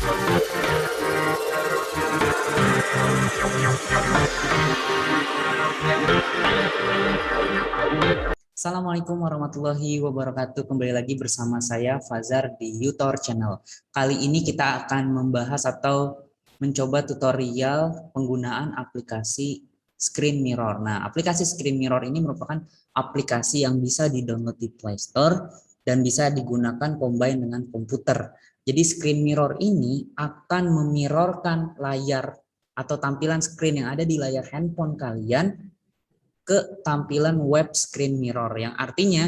Assalamualaikum warahmatullahi wabarakatuh. Kembali lagi bersama saya Fazar di Utor Channel. Kali ini kita akan membahas atau mencoba tutorial penggunaan aplikasi Screen Mirror. Nah, aplikasi Screen Mirror ini merupakan aplikasi yang bisa di-download di Play Store dan bisa digunakan combine dengan komputer. Jadi Screen Mirror ini akan memirrorkan layar atau tampilan screen yang ada di layar handphone kalian ke tampilan web screen mirror, yang artinya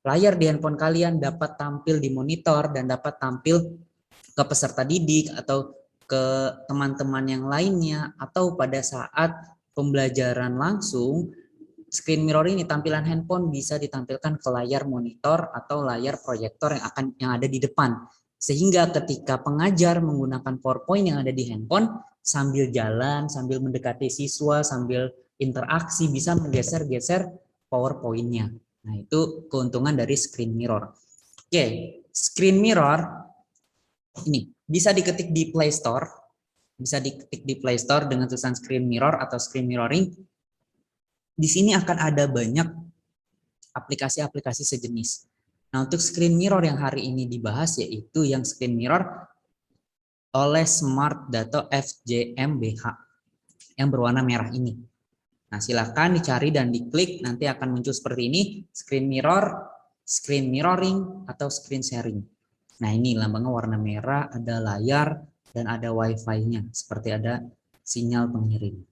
layar di handphone kalian dapat tampil di monitor dan dapat tampil ke peserta didik atau ke teman-teman yang lainnya, atau pada saat pembelajaran langsung screen mirror ini tampilan handphone bisa ditampilkan ke layar monitor atau layar proyektor yang ada di depan, sehingga ketika pengajar menggunakan PowerPoint yang ada di handphone sambil jalan, sambil mendekati siswa, sambil interaksi bisa menggeser-geser PowerPoint-nya. Nah, itu keuntungan dari screen mirror. Oke, screen mirror ini bisa diketik di Play Store, dengan tulisan screen mirror atau screen mirroring. Di sini akan ada banyak aplikasi-aplikasi sejenis. Nah, untuk screen mirror yang hari ini dibahas yaitu yang screen mirror oleh Smart Dato FJMBH yang berwarna merah ini. Nah, silakan dicari dan diklik, nanti akan muncul seperti ini, screen mirror, screen mirroring, atau screen sharing. Nah, ini lambangnya warna merah, ada layar, dan ada wifi-nya, seperti ada sinyal pengirim.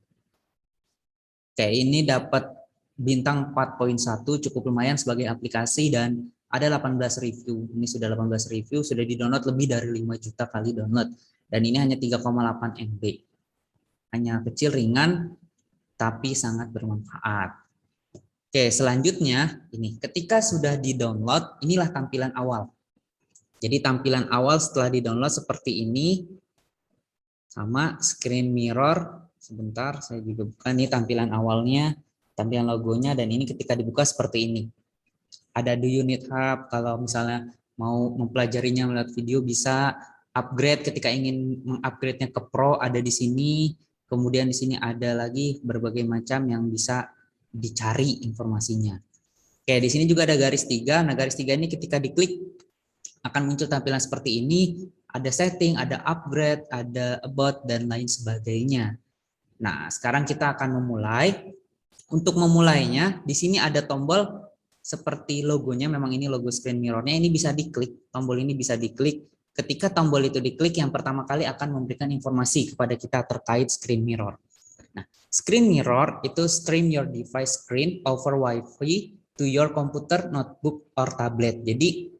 Oke, ini dapat bintang 4.1, cukup lumayan sebagai aplikasi, dan ada 18 review. Ini sudah 18 review, sudah di-download lebih dari 5 juta kali download. Dan ini hanya 3,8 MB. Hanya kecil, ringan, tapi sangat bermanfaat. Oke, selanjutnya ini ketika sudah di-download, inilah tampilan awal. Jadi tampilan awal setelah di-download seperti ini, sama screen mirror. Sebentar, saya juga buka nih tampilan awalnya, tampilan logonya, dan ini ketika dibuka seperti ini. Ada Do You Need Help, kalau misalnya mau mempelajarinya melalui video bisa, upgrade ketika ingin mengupgrade-nya ke Pro ada di sini. Kemudian di sini ada lagi berbagai macam yang bisa dicari informasinya. Oke, di sini juga ada garis 3. Nah, garis 3 ini ketika diklik akan muncul tampilan seperti ini. Ada setting, ada upgrade, ada about, dan lain sebagainya. Nah, sekarang kita akan memulai. Untuk memulainya, di sini ada tombol seperti logonya, memang ini logo screen mirrornya, ini bisa diklik, tombol ini bisa diklik. Ketika tombol itu diklik, yang pertama kali akan memberikan informasi kepada kita terkait screen mirror. Nah, screen mirror itu stream your device screen over Wi-Fi to your computer, notebook, or tablet. Jadi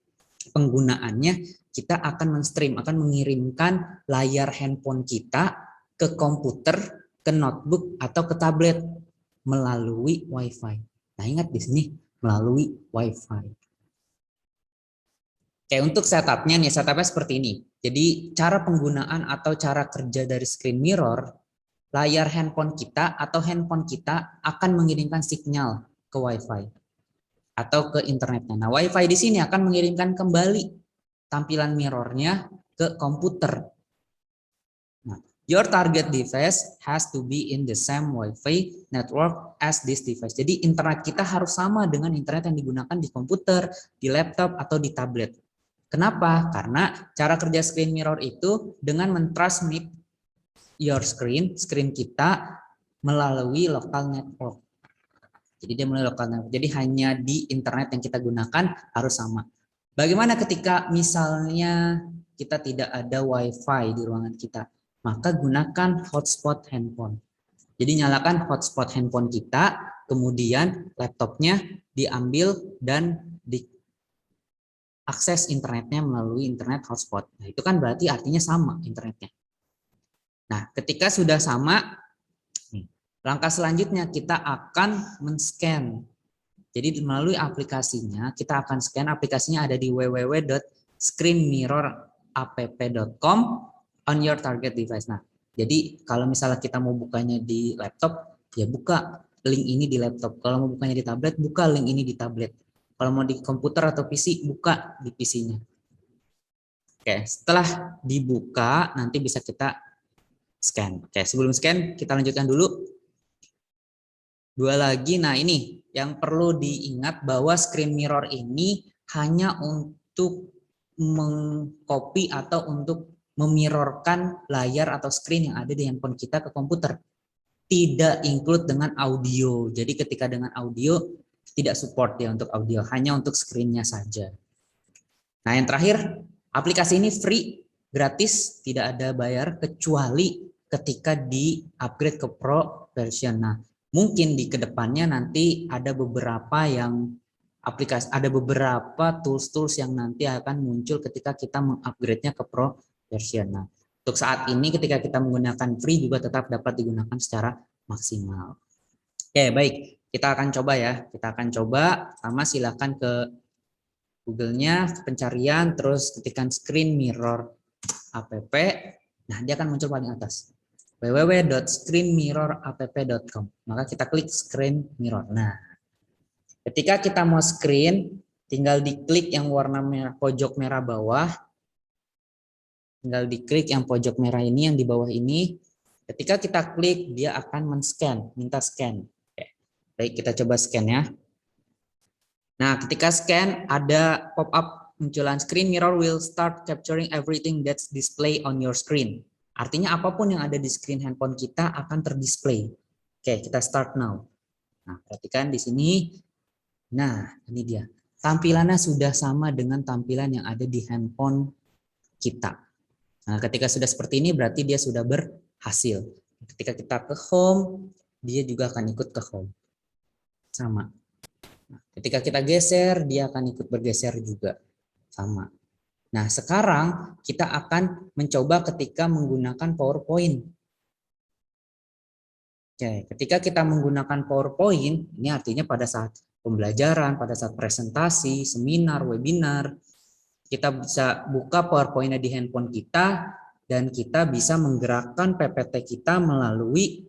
penggunaannya kita akan men-stream, akan mengirimkan layar handphone kita ke komputer, ke notebook, atau ke tablet melalui Wi-Fi. Nah, ingat di sini melalui Wi-Fi. Oke, untuk setupnya nih, setupnya seperti ini. Jadi cara penggunaan atau cara kerja dari screen mirror, layar handphone kita atau handphone kita akan mengirimkan sinyal ke Wi-Fi atau ke internetnya. Nah, Wi-Fi di sini akan mengirimkan kembali tampilan mirrornya ke komputer. Nah, your target device has to be in the same Wi-Fi network as this device. Jadi internet kita harus sama dengan internet yang digunakan di komputer, di laptop, atau di tablet. Kenapa? Karena cara kerja screen mirror itu dengan mentransmit your screen kita melalui local network. Jadi dia melalui local network. Jadi hanya di internet yang kita gunakan harus sama. Bagaimana ketika misalnya kita tidak ada Wi-Fi di ruangan kita? Maka gunakan hotspot handphone. Jadi nyalakan hotspot handphone kita, kemudian laptopnya diambil dan akses internetnya melalui internet hotspot. Nah, itu kan berarti artinya sama internetnya. Nah, ketika sudah sama, langkah selanjutnya kita akan men-scan. Jadi melalui aplikasinya, kita akan scan. Aplikasinya ada di www.screenmirrorapp.com on your target device. Nah, jadi kalau misalnya kita mau bukanya di laptop, ya buka link ini di laptop. Kalau mau bukanya di tablet, buka link ini di tablet. Kalau mau di komputer atau PC, buka di PC-nya. Oke, setelah dibuka nanti bisa kita scan. Oke, sebelum scan kita lanjutkan dulu. Dua lagi, nah ini yang perlu diingat bahwa screen mirror ini hanya untuk mengcopy atau untuk memirrorkan layar atau screen yang ada di handphone kita ke komputer. Tidak include dengan audio. Jadi ketika dengan audio tidak support ya untuk audio, hanya untuk screen-nya saja. Nah, yang terakhir, aplikasi ini free, gratis, tidak ada bayar kecuali ketika di-upgrade ke Pro version. Nah, mungkin di kedepannya nanti ada beberapa ada beberapa tools-tools yang nanti akan muncul ketika kita mengupgrade-nya ke Pro version. Nah, untuk saat ini ketika kita menggunakan free juga tetap dapat digunakan secara maksimal. Oke, baik. Kita akan coba ya. Kita akan coba. Pertama silakan ke Google-nya, pencarian, terus ketikkan screen mirror app. Nah, dia akan muncul paling atas. www.screenmirrorapp.com. Maka kita klik screen mirror. Nah, ketika kita mau screen, tinggal diklik yang warna merah, pojok merah bawah. Tinggal diklik yang pojok merah ini, yang di bawah ini. Ketika kita klik, dia akan men-scan, minta scan. Oke. Baik, kita coba scan ya. Nah, ketika scan, ada pop-up munculan screen mirror will start capturing everything that's display on your screen. Artinya apapun yang ada di screen handphone kita akan terdisplay. Oke, kita start now. Nah, perhatikan di sini. Nah, ini dia. Tampilannya sudah sama dengan tampilan yang ada di handphone kita. Nah, ketika sudah seperti ini berarti dia sudah berhasil. Ketika kita ke home, dia juga akan ikut ke home. Sama. Nah, ketika kita geser, dia akan ikut bergeser juga. Sama. Nah, sekarang kita akan mencoba ketika menggunakan PowerPoint. Oke, ketika kita menggunakan PowerPoint, ini artinya pada saat pembelajaran, pada saat presentasi, seminar, webinar, kita bisa buka PowerPoint-nya di handphone kita, dan kita bisa menggerakkan PPT kita melalui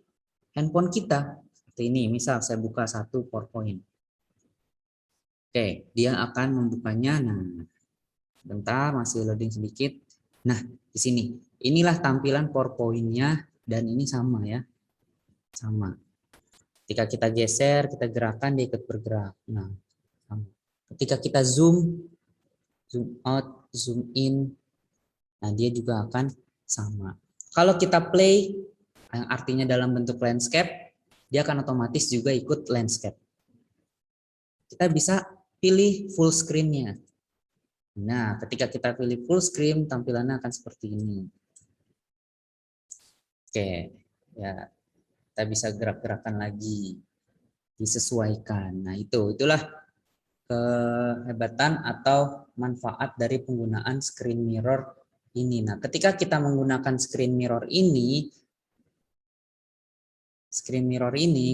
handphone kita. Seperti ini, misal saya buka satu PowerPoint. Oke, dia akan membukanya. Nah, bentar, masih loading sedikit. Nah, di sini. Inilah tampilan PowerPoint-nya dan ini sama ya. Sama. Ketika kita geser, kita gerakan, dia ikut bergerak. Nah, sama. Ketika kita zoom out, zoom in, nah dia juga akan sama. Kalau kita play, yang artinya dalam bentuk landscape, dia akan otomatis juga ikut landscape. Kita bisa pilih full screen-nya. Nah, ketika kita pilih full screen, tampilannya akan seperti ini. Oke, ya kita bisa gerak-gerakan lagi, disesuaikan. Nah, itulah kehebatan atau manfaat dari penggunaan screen mirror ini. Nah, ketika kita menggunakan screen mirror ini,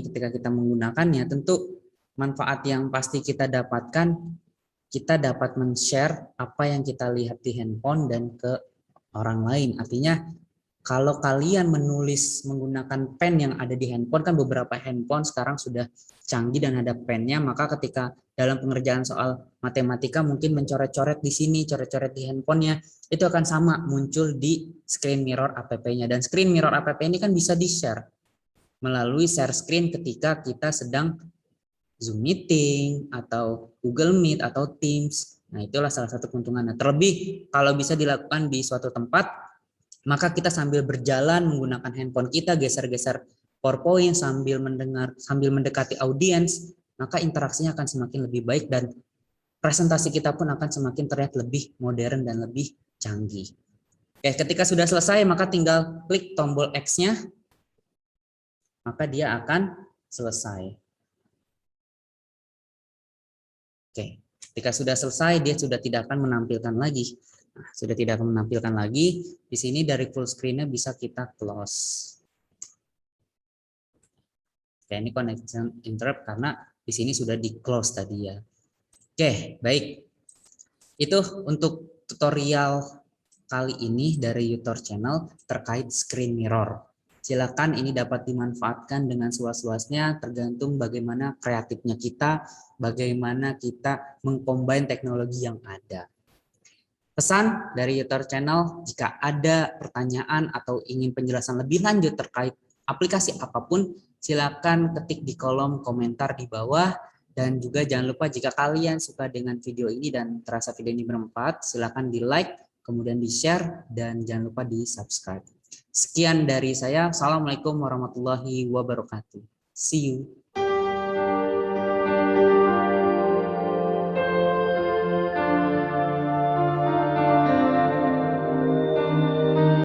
ketika kita menggunakannya, tentu manfaat yang pasti kita dapatkan, kita dapat men-share apa yang kita lihat di handphone dan ke orang lain. Artinya kalau kalian menulis menggunakan pen yang ada di handphone, kan beberapa handphone sekarang sudah canggih dan ada pennya, maka ketika dalam pengerjaan soal matematika mungkin mencoret-coret di sini, coret-coret di handphonenya, itu akan sama muncul di screen mirror app-nya. Dan screen mirror app ini kan bisa di-share melalui share screen ketika kita sedang Zoom meeting atau Google Meet atau Teams. Nah, itulah salah satu keuntungannya. Terlebih kalau bisa dilakukan di suatu tempat, maka kita sambil berjalan menggunakan handphone kita, geser-geser PowerPoint sambil mendekati audiens, maka interaksinya akan semakin lebih baik dan presentasi kita pun akan semakin terlihat lebih modern dan lebih canggih. Oke, ketika sudah selesai maka tinggal klik tombol X-nya, maka dia akan selesai. Oke, ketika sudah selesai dia sudah tidak akan menampilkan lagi. Nah, sudah tidak akan menampilkan lagi. Di sini dari full screen-nya bisa kita close. Oke, ini connection interrupt karena di sini sudah di close tadi ya. Oke, baik. Itu untuk tutorial kali ini dari YouTube channel terkait screen mirror. Silakan ini dapat dimanfaatkan dengan seluas-luasnya, tergantung bagaimana kreatifnya kita, bagaimana kita mengcombine teknologi yang ada. Pesan dari YouTube channel, jika ada pertanyaan atau ingin penjelasan lebih lanjut terkait aplikasi apapun, silakan ketik di kolom komentar di bawah. Dan juga jangan lupa jika kalian suka dengan video ini dan terasa video ini bermanfaat, silakan di like, kemudian di share, dan jangan lupa di subscribe. Sekian dari saya. Assalamualaikum warahmatullahi wabarakatuh. See you.